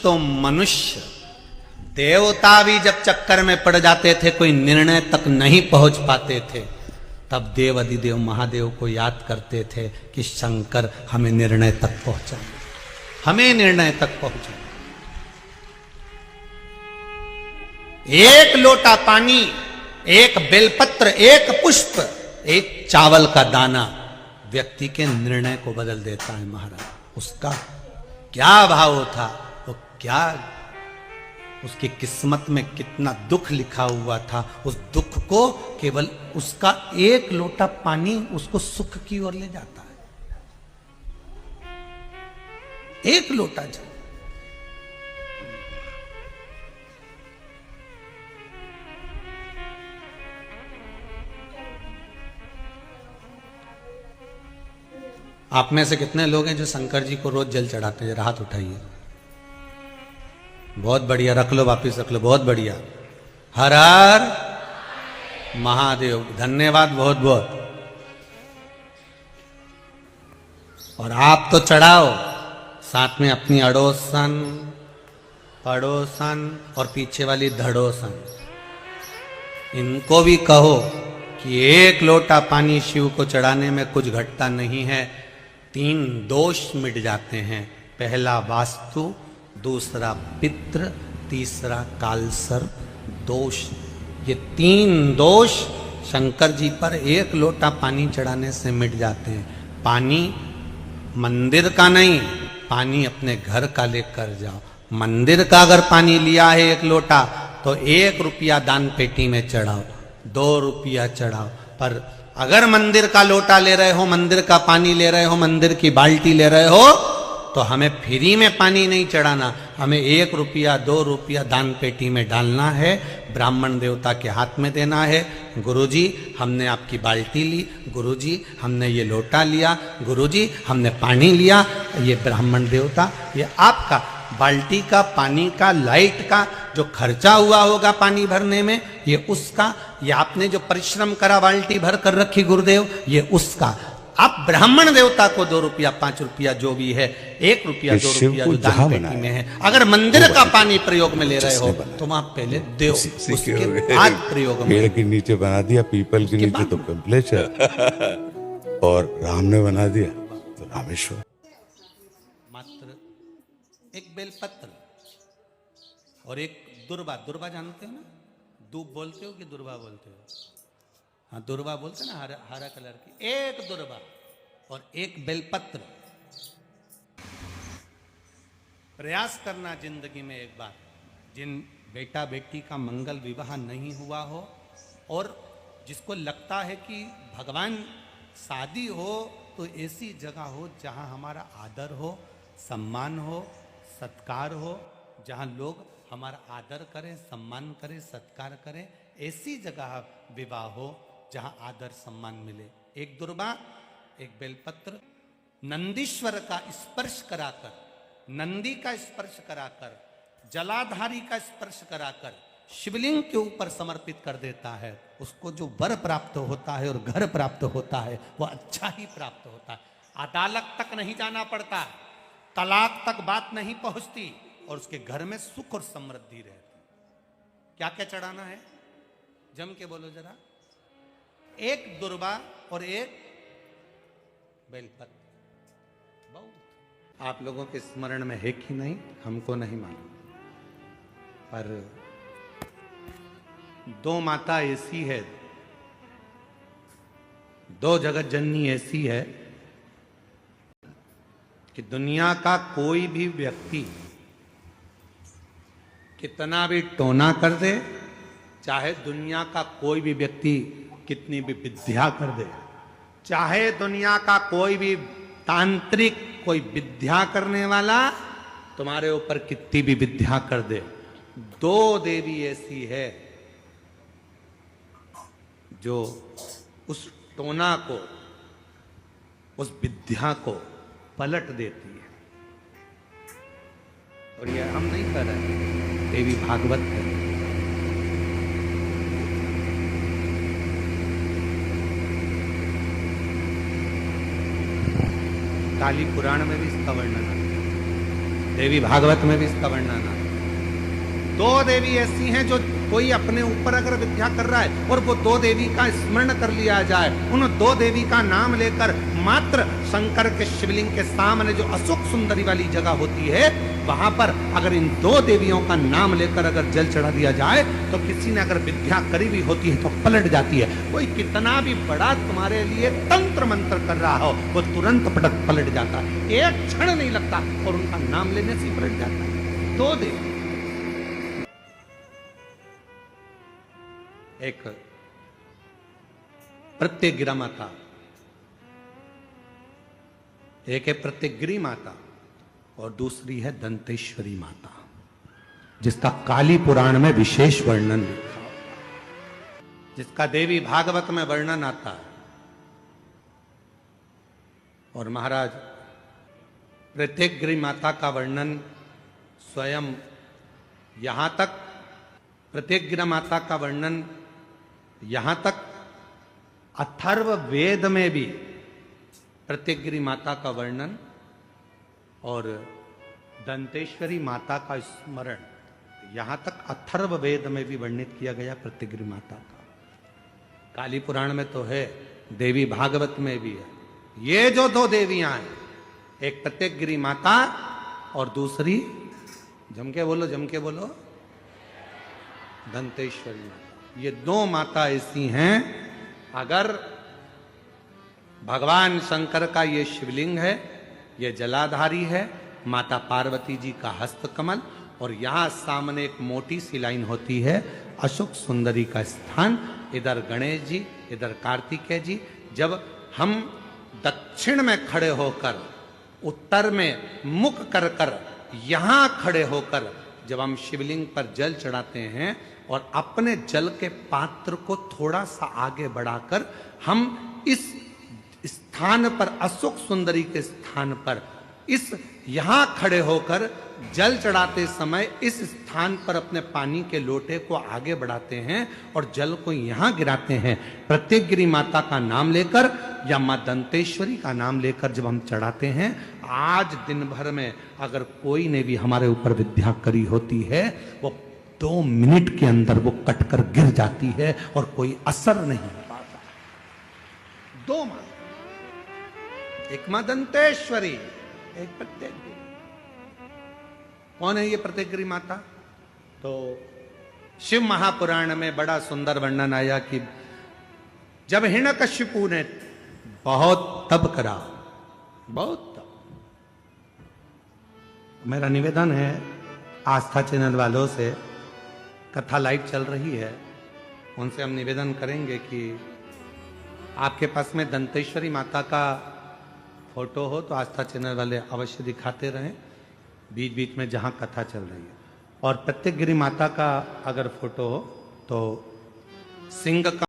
तो मनुष्य, देवता भी जब चक्कर में पड़ जाते थे, कोई निर्णय तक नहीं पहुंच पाते थे, तब देव अधिदेव महादेव को याद करते थे कि शंकर हमें निर्णय तक पहुंचाए, हमें निर्णय तक पहुंचाए। एक लोटा पानी, एक बेलपत्र, एक पुष्प, एक चावल का दाना व्यक्ति के निर्णय को बदल देता है महाराज। उसका क्या भाव था, वो क्या, उसकी किस्मत में कितना दुख लिखा हुआ था, उस दुख को केवल उसका एक लोटा पानी उसको सुख की ओर ले जाता है। एक लोटा जल। आप में से कितने लोग हैं जो शंकर जी को रोज जल चढ़ाते हैं? हाथ उठाइए। बहुत बढ़िया, रख लो, वापिस रख लो, बहुत बढ़िया। हर हर महादेव, धन्यवाद बहुत बहुत। और आप तो चढ़ाओ, साथ में अपनी अड़ोसन, पड़ोसन और पीछे वाली धड़ोसन, इनको भी कहो कि एक लोटा पानी शिव को चढ़ाने में कुछ घटता नहीं है। 3 दोष मिट जाते हैं। पहला वास्तु, दूसरा पितृ, तीसरा कालसर्प दोष। ये 3 दोष शंकर जी पर एक लोटा पानी चढ़ाने से मिट जाते हैं। पानी मंदिर का नहीं, पानी अपने घर का लेकर जाओ। मंदिर का अगर पानी लिया है 1 लोटा, तो 1 रुपया दान पेटी में चढ़ाओ, 2 रुपया चढ़ाओ। पर अगर मंदिर का लोटा ले रहे हो, मंदिर का पानी ले रहे हो, मंदिर की बाल्टी ले रहे हो, तो हमें फ्री में पानी नहीं चढ़ाना, हमें 1 रुपया 2 रुपया दान पेटी में डालना है, ब्राह्मण देवता के हाथ में देना है। गुरुजी हमने आपकी बाल्टी ली, गुरुजी हमने ये लोटा लिया, गुरुजी हमने पानी लिया, ये ब्राह्मण देवता, ये आपका बाल्टी का, पानी का, लाइट का जो खर्चा हुआ होगा पानी भरने में, ये उसका, ये आपने जो परिश्रम करा बाल्टी भर कर रखी गुरुदेव, ये उसका। आप ब्राह्मण देवता को 2 रुपया 5 रुपया जो भी है, 1 रुपया 2 रुपया जो दान पेटी में है, अगर मंदिर का पानी प्रयोग में ले रहे हो तो आप पहले दो, उसके बाद प्रयोग में। पेड़ के नीचे बना दिया, पीपल के नीचे तो कम्प्लेचर, और राम ने बना दिया तो रामेश्वर। मात्र एक बेलपत्र और एक दुर्वा। दुर्वा जानते हो ना? दूब बोलते हो कि दुर्वा बोलते हो? हाँ, दुर्वा बोलते ना, हरा कलर की। एक दुर्वा और एक बेलपत्र। प्रयास करना जिंदगी में एक बार, जिन बेटा बेटी का मंगल विवाह नहीं हुआ हो और जिसको लगता है कि भगवान शादी हो तो ऐसी जगह हो जहाँ हमारा आदर हो, सम्मान हो, सत्कार हो, जहाँ लोग हमारा आदर करें, सम्मान करें, सत्कार करें, ऐसी जगह विवाह हो जहाँ आदर सम्मान मिले। एक दुर्वा, एक बेलपत्र, नंदीश्वर का स्पर्श कराकर, नंदी का स्पर्श कराकर, जलाधारी का स्पर्श कराकर शिवलिंग के ऊपर समर्पित कर देता है, उसको जो वर प्राप्त होता है और घर प्राप्त होता है वो अच्छा ही प्राप्त होता है। अदालत तक नहीं जाना पड़ता, तलाक तक बात नहीं पहुंचती और उसके घर में सुख और समृद्धि रहती। क्या क्या चढ़ाना है? जम के बोलो जरा। एक दुर्वा और एक बेलपत्र। बहुत आप लोगों के स्मरण में है कि नहीं हमको नहीं मालूम, पर 2 माता ऐसी है, 2 जगत जननी ऐसी है कि दुनिया का कोई भी व्यक्ति कितना भी टोना कर दे, चाहे दुनिया का कोई भी व्यक्ति कितनी भी विद्या कर दे, चाहे दुनिया का कोई भी तांत्रिक, कोई विद्या करने वाला तुम्हारे ऊपर कितनी भी विद्या कर दे, 2 देवी ऐसी है जो उस टोना को, उस विद्या को पलट देती है। और ये हम नहीं कर रहे, देवी भागवत है। काली पुराण में भी इसका वर्णन है। देवी भागवत में भी इसका वर्णन आता है। दो देवी ऐसी हैं जो कोई अपने ऊपर अगर विद्या कर रहा है और वो दो देवी का स्मरण कर लिया जाए, उन दो देवी का नाम लेकर मात्र शंकर के शिवलिंग के सामने जो अशोक सुंदरी वाली जगह होती है, वहां पर अगर इन दो देवियों का नाम लेकर अगर जल चढ़ा दिया जाए तो किसी ने अगर विद्या करी भी होती है तो पलट जाती है। कोई कितना भी बड़ा तुम्हारे लिए तंत्र मंत्र कर रहा हो, वो तुरंत पलट जाता है, एक क्षण नहीं लगता और उनका नाम लेने से पलट जाता है। दो देवी, एक प्रत्यग्रा माता, एक है प्रत्यग्री माता और दूसरी है दंतेश्वरी माता, जिसका काली पुराण में विशेष वर्णन लिखा होता है, जिसका देवी भागवत में वर्णन आता है। और महाराज प्रत्यग्री माता का वर्णन स्वयं यहां तक, प्रत्यग्रा माता का वर्णन यहां तक अथर्व वेद में भी प्रत्यग्री माता का वर्णन और दंतेश्वरी माता का स्मरण यहां तक अथर्व वेद में भी वर्णित किया गया प्रत्यग्री माता का। काली पुराण में तो है, देवी भागवत में भी है। ये जो दो देवियां हैं, एक प्रत्यग्री माता और दूसरी, जम के बोलो, दंतेश्वरी माता। ये दो माता ऐसी हैं, अगर भगवान शंकर का ये शिवलिंग है, ये जलाधारी है, माता पार्वती जी का हस्तकमल, और यहां सामने एक मोटी सी लाइन होती है अशोक सुंदरी का स्थान, इधर गणेश जी, इधर कार्तिकेय जी। जब हम दक्षिण में खड़े होकर, उत्तर में मुख कर कर यहां खड़े होकर जब हम शिवलिंग पर जल चढ़ाते हैं और अपने जल के पात्र को थोड़ा सा आगे बढ़ाकर हम इस स्थान पर, अशोक सुंदरी के स्थान पर, इस यहां खड़े होकर जल चढ़ाते समय इस स्थान पर अपने पानी के लोटे को आगे बढ़ाते हैं और जल को यहां गिराते हैं। प्रत्यग्री माता का नाम लेकर या मां दंतेश्वरी का नाम लेकर जब हम चढ़ाते हैं, आज दिन भर में अगर कोई ने भी हमारे ऊपर विद्या करी होती है, वो 2 मिनट के अंदर वो कटकर गिर जाती है और कोई असर नहीं पाता। दो मां, एक मां दंतेश्वरी, एक प्रत्यग्री। कौन है ये प्रत्यग्री माता? तो शिव महापुराण में बड़ा सुंदर वर्णन आया कि जब हिरण्यकशिपु ने बहुत तप करा, बहुत तप। मेरा निवेदन है आस्था चैनल वालों से, कथा लाइव चल रही है, उनसे हम निवेदन करेंगे कि आपके पास में दंतेश्वरी माता का फोटो हो तो आस्था चैनल वाले अवश्य दिखाते रहें बीच बीच में जहां कथा चल रही है। और प्रत्यग्री माता का अगर फोटो हो तो सिंह का